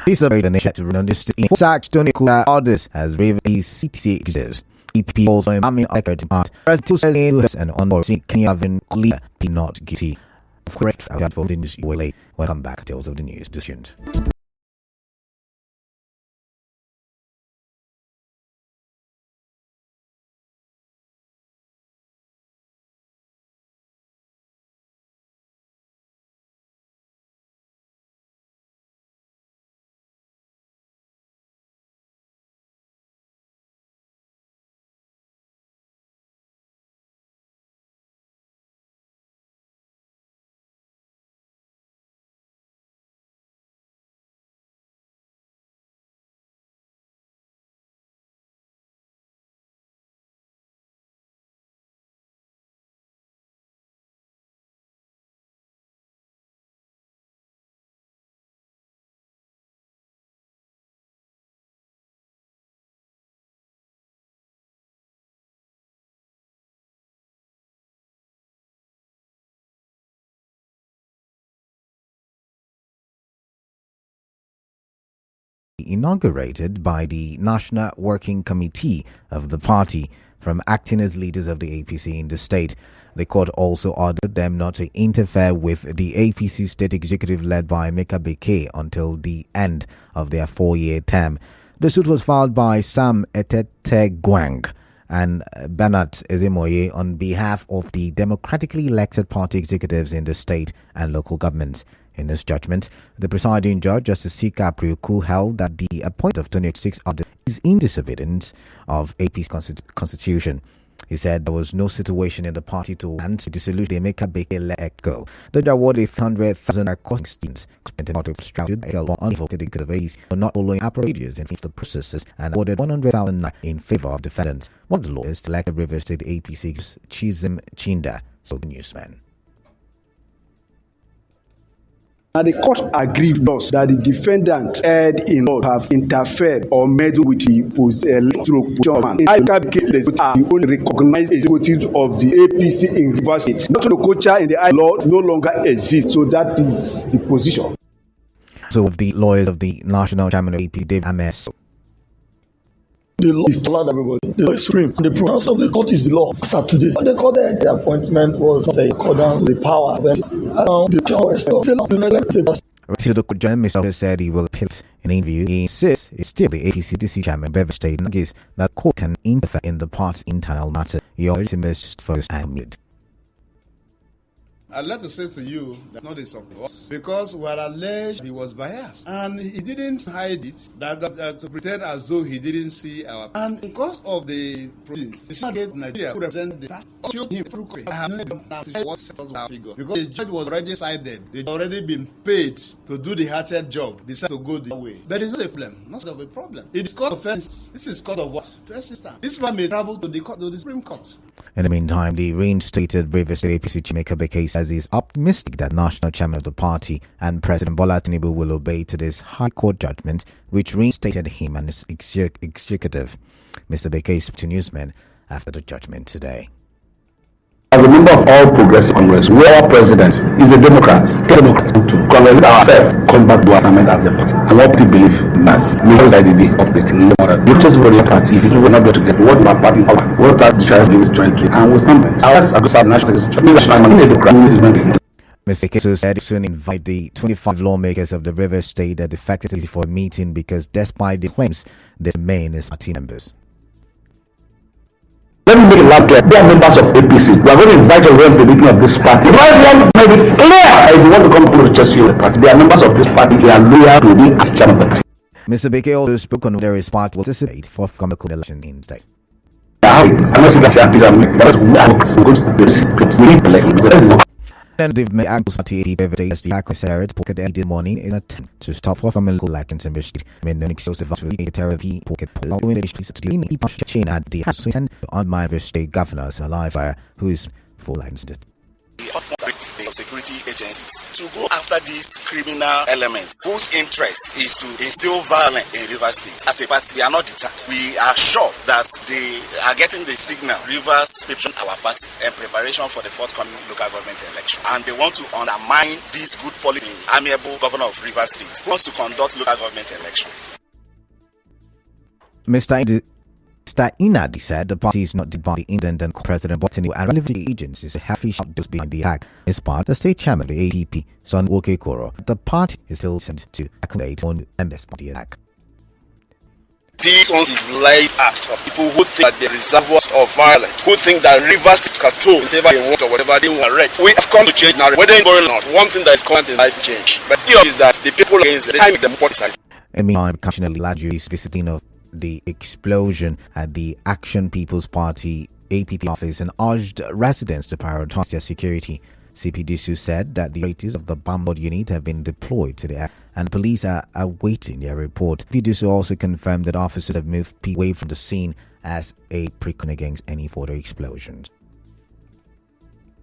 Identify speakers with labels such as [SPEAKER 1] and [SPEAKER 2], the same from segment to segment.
[SPEAKER 1] He celebrated the nation to run on this in Sax Tony Kula orders as Raven CTC executives. EPP also Mami Eckert Art President Selling and on board Kenya Vin Kulia be not guilty. Correct for the news you will late. Welcome back to Tales of the News. Inaugurated by the National Working Committee of the party from acting as leaders of the APC in the state. The court also ordered them not to interfere with the APC state executive led by Emeka Beke until the end of their 4-year term. The suit was filed by Sam Etete Gwang and Bernard Ezemoye on behalf of the democratically elected party executives in the state and local governments. In this judgment, the presiding judge, Justice Sika Priuku, held that the appointment of 26 others is in disobedience of AP's constitution. He said there was no situation in the party to want to dissolute the Emeka Beke let go. The judge awarded 100,000 costings unvoted executives for not following procedures in the processes and awarded 100,000 in favor of defendants. One of the lawyers elected Rivers State APC's Chizim Chinda, so the newsman.
[SPEAKER 2] And the court agreed with us that the defendant had in law have interfered or meddled with the electoral position. I can the only recognized executives of the APC in Rivers State. Not the culture in the law no longer exists, so that is the position.
[SPEAKER 1] So, of the lawyers of the national chairman of AP, Dave Ames.
[SPEAKER 3] The law is to learn everybody. The law is supreme. The pronouncement of the court is the law. As of today, the court the appointment was not in accordance with the power. The choice of the law.
[SPEAKER 1] The Mr. said he will appeal in an interview. He insists it's still the APCDC chairman, Beverly State, and argues that court can interfere in the party's internal matter. He already emerged first and mute.
[SPEAKER 4] I'd like to say to you that's not a surprise because we are alleged he was biased and he didn't hide it. That to pretend as though he didn't see our and because of the proceedings, the Senate of Nigeria could represent the showed him through I have never what settles our figure because the judge was already decided. They'd already been paid to do the hardest job. They decided to go the way. There is not a problem, not of a problem. It is court offense. This is court of what? To assist. This man may travel to the court to the Supreme Court.
[SPEAKER 1] In the meantime, the reinstated Rivers State APC Emeka Beke says he's optimistic that national chairman of the party and President Bola Tinubu will obey to this High Court judgment, which reinstated him and his executive. Mr. Beke spoke to newsmen after the judgment today.
[SPEAKER 5] As a member of All Progressive Congress, our president is a Democrat. To congratulate ourselves, come back to our assignment as a party. And what we believe in us, we know that the day of the thing. Which is for the party, if you will not be able to get what my party offer, what that the child is jointly, and with stand. Ours are the national secretary.
[SPEAKER 1] Mr. Kesu said he soon invite the 25 lawmakers of the Rivers State that defected for a meeting because despite the claims, they remain as party members.
[SPEAKER 5] Let me make it loud clear. They are members of APC. We are going to invite everyone to the meeting of this party. President made it clear if you want to come to church your party. They are members of this party. They are loyal to me as chairman of the party.
[SPEAKER 1] Mr. Beke also spoke on whether his party will participate for forthcoming election in the state. And they've made Angus Party as the Aquaseret pocket every morning in an attempt to stop forthcoming elections in the state. When the exclusive therapy pocket pull in the chain at the House on my state governors alive who is full licensed.
[SPEAKER 6] security agencies to go after these criminal elements whose interest is to instill violence in Rivers State. As a party, we are not deterred. We are sure that they are getting the signal Rivers people our party in preparation for the forthcoming local government election, and they want to undermine this good policy. Amiable governor of Rivers State who wants to conduct local government election.
[SPEAKER 1] Mr. Inadi said the party is not led by the independent President Botany and relevant agencies have shot those behind the act. As part, the state chairman of the APP, Son Okekoro, the party is still sent to accommodate on members of the attack.
[SPEAKER 7] These uncivilized acts of people who think that they are reservoirs of violence, who think that Rivers State can do whatever they want or whatever they want. We have come to change now. Whether it's going or not, one thing that is current in life change. But the other is that the people against the time the more decide.
[SPEAKER 1] Meanwhile, Commissioner Laju is visiting of the explosion at the Action People's Party APP office and urged residents to prioritize their security. CPDSU said that the operatives of the Bambod unit have been deployed to the area and police are awaiting their report. CPDSU also confirmed that officers have moved people away from the scene as a precaution against any further explosions.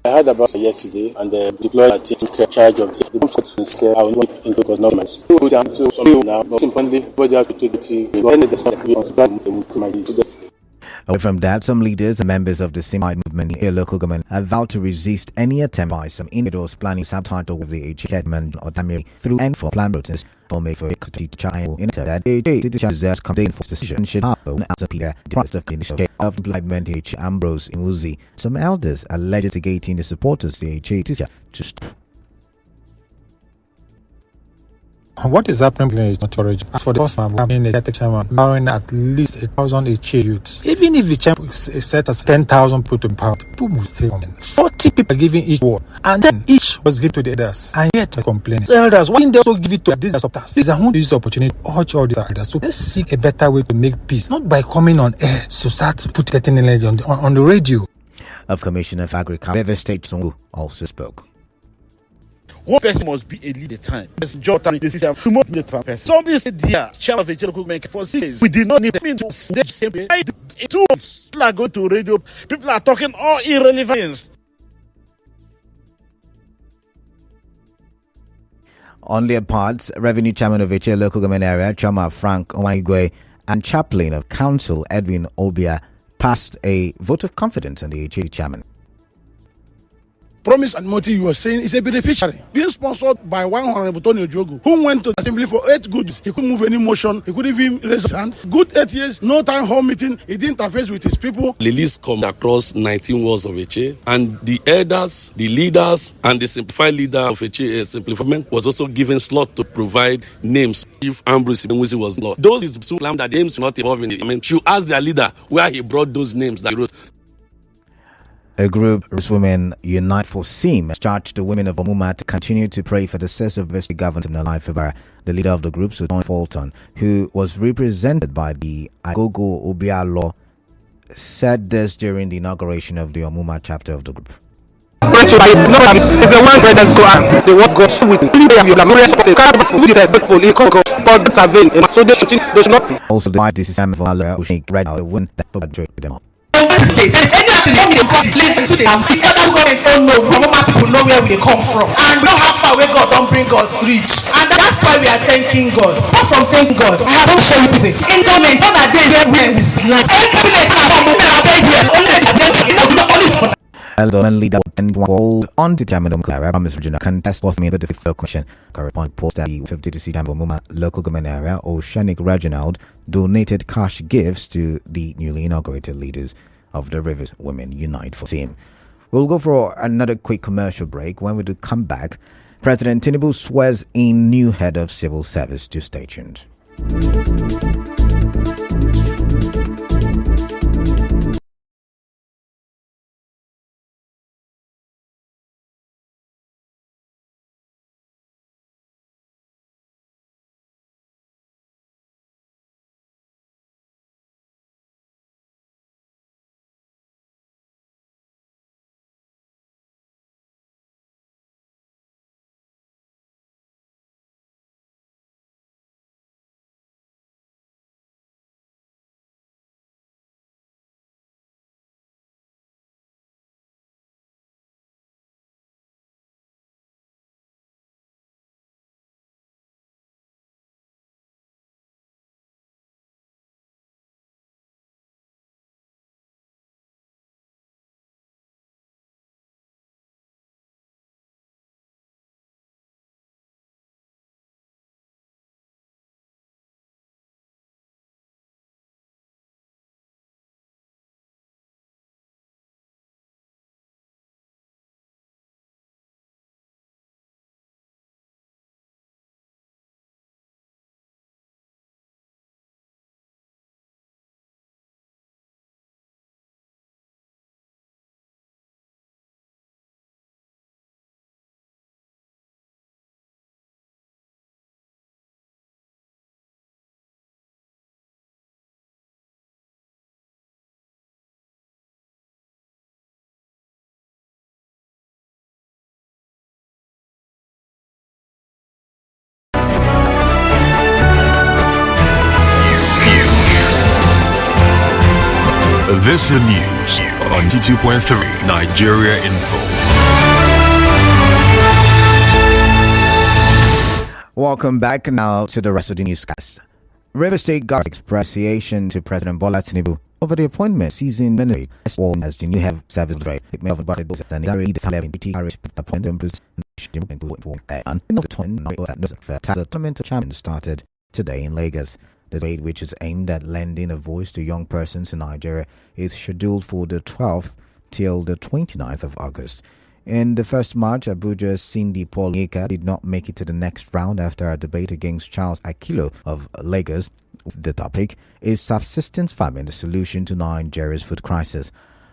[SPEAKER 8] I heard about it yesterday and they deployed a team in charge of the bomb and scare our into because now much. Go down to some now, but simply body have to take the
[SPEAKER 1] Away from that, some leaders and members of the Semite movement in a local government have vowed to resist any attempt by some individuals planning sabotage of the HK Chairman or Damiri through and for planned protests or make for a child in that HK deserves contained for decision should happen as a Peter the of initial of implement H. Ambrose Imuzi. Some elders are litigating the supporters the HK to stop.
[SPEAKER 9] What is happening in Notorage? As for the first time, being a chairman, allowing at least 1,000 HA youths. Even if the chairman is set as 10,000 put in power, people will still come in. 40 people are giving each word, and then each was given to the others, and yet they're complaining. So elders, why didn't they also give it to these supporters? Please, I want to use the opportunity to urge all these elders. So let's seek a better way to make peace, not by coming on air, so start putting energy on the radio.
[SPEAKER 1] Of Commissioner of Agriculture, River State Songu also spoke.
[SPEAKER 10] One person must be a leader time. This job time, this system, remote the person. Somebody said, "Dear chairman of the local government for 6 days, we did not need them to the same day. 2 months, people are going to radio. People are talking all irrelevance."
[SPEAKER 1] On their parts, Revenue Chairman of HA local government area, Chama Frank Owaigwe, and Chaplain of Council Edwin Obia passed a vote of confidence on the HA chairman.
[SPEAKER 11] Promise and motive you were saying is a beneficiary being sponsored by one Honorable Tony Ojogu, who went to the assembly for 8 good years. He couldn't move any motion, he couldn't even raise his hand. Good 8 years, no town hall meeting, he didn't interface with his people.
[SPEAKER 12] The list come across 19 wards of HA, and the elders, the leaders, and the simplified leader of HA simplification was also given slot to provide names if Ambrose Ibenwusi was not. Those is so claim that the names were not involved in it. I mean, should ask their leader where he brought those names that he wrote.
[SPEAKER 1] A group of women Unite for SEAM has charged the women of Omuma to continue to pray for the successor of the government in February. The leader of the group, Sultan Fulton, who was represented by the Agogo Obialo, said this during the inauguration of the Omuma chapter of the group.
[SPEAKER 13] It's a one bread that's go out. They want God with so they should not.
[SPEAKER 1] Also, the system for Allah who shake red out the wind that perpetrate them.
[SPEAKER 14] People know where we come from and know how far where God don't bring us reach, and that's why we are thanking God. Apart from thanking God, I have to show you this. In government, on that day where we like
[SPEAKER 1] Elderman leader and called on to Chairman Clara Promise Regional contest of me the fifth question. Correspondent post at the 50 Chairman Muma local government area, Oceanic Reginald donated cash gifts to the newly inaugurated leaders of the Rivers Women Unite for SEAM. We'll go for another quick commercial break. When we do come back, President Tinubu swears in new head of civil service. To stay tuned.
[SPEAKER 15] This is news on 92.3 Nigeria Info.
[SPEAKER 1] Welcome back now to the rest of the newscast. River State government expressed appreciation to President Bola Tinubu over the appointment season Benue as well as the new head of service director Melvin Barret and the tournament chairman started today in Lagos. The debate, which is aimed at lending a voice to young persons in Nigeria, is scheduled for the 12th till the 29th of August. In the first match, Abuja's Cindy Paul Onyeka did not make it to the next round after a debate against Charles Akilo of Lagos. The topic is subsistence famine, the solution to Nigeria's food crisis.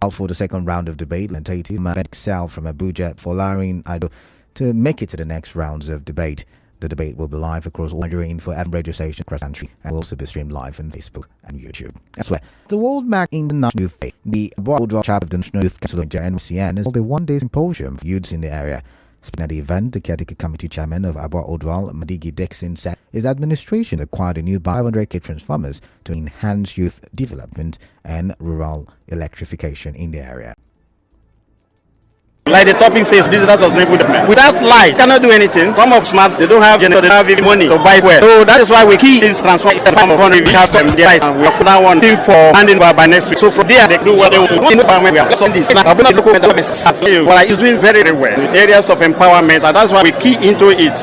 [SPEAKER 1] While for the second round of debate, Lentative Mohamed Excel from Abuja for allowing Ado to make it to the next rounds of debate. The debate will be live across all Nigeria Info and radio stations across the country and will also be streamed live on Facebook and YouTube. Elsewhere, the World Mac International Youth Day, the Abua chapter of the National Youth Council of Nigeria (NCN) is held a one-day symposium for youths in the area. Speaking at the event, the caretaker committee chairman of Abua Odwal, Madigi Dixon, said his administration acquired a new 500 kV transformers to enhance youth development and rural electrification in the area.
[SPEAKER 16] Like the topic says, visitors of doing food. Without light, cannot do anything. Some of smart, they don't have generator, they don't have even money to buy fuel. So that is why we keep this transfer form of money. We have some light, and we are putting that one thing for handing over by next week. So from there, they do what they want. We are some this. Now, the local office is doing very, very well in areas of empowerment, and that's why we key into it.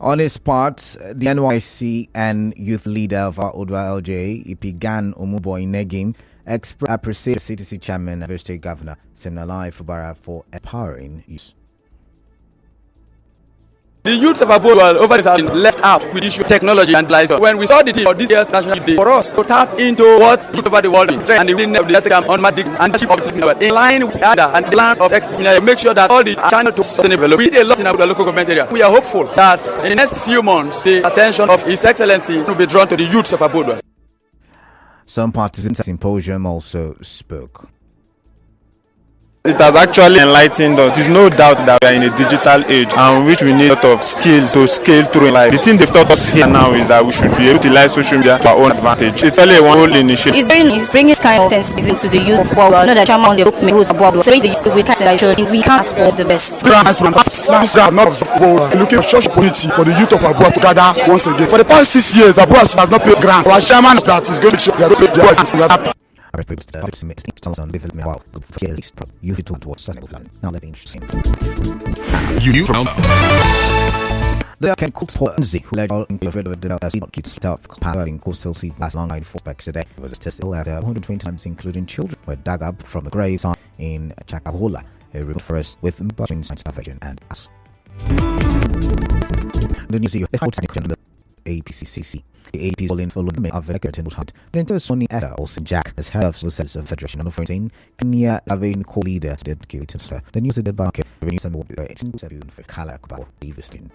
[SPEAKER 1] On his part, the NYC and youth leader of Odwa LJ, Ipigan Omubo Inegim, appreciated CTC chairman and state governor Seminalai Fubara for empowering youth.
[SPEAKER 17] The youths of Abua over this have been left out with issue technology and license. When we saw the team for this year's National Day, for us to tap into what youth over the world in and the willingness of the ethical on magic and leadership of the people in line with other and the land of excellence, make sure that all the channel to sustainable. We did a lot in our local government area. We are hopeful that in the next few months, the attention of His Excellency will be drawn to the youths of Abua.
[SPEAKER 1] Some participants at the symposium also spoke.
[SPEAKER 18] It has actually enlightened us. There's no doubt that we are in a digital age and which we need a lot of skills to scale through life. The thing they've taught us here now is that we should be able to utilize social media to our own advantage. It's only one whole initiative.
[SPEAKER 19] It's very nice bringing this kind of sense into the youth of Abua. Know that Chama on the road of Abua. So the youth we can't say that we can't ask for the best.
[SPEAKER 11] This grant not of Abua. Looking for social opportunity for the youth of Abua to gather once again. For the past 6 years, Abua has not paid grant. Our chairman that is going to check their grants.
[SPEAKER 1] Now let interesting.
[SPEAKER 15] You knew from
[SPEAKER 1] the can cook for Nzi, who led all in the field of the kids power in coastal sea last long night for back today. It was still after 120 times, including children, were dug up from the graves in Chakahola, a remote forest with between starvation and us. The news is the APCCC. The AP is all in for Lundme of Record and Hunt. The entire Sony Etta Olsen Jack as head of Socials of Federation of 14, Kenya Lavin co-leader dedicated to the news of the Barker, renews and more. It's in 7 for Kalak about Evistin.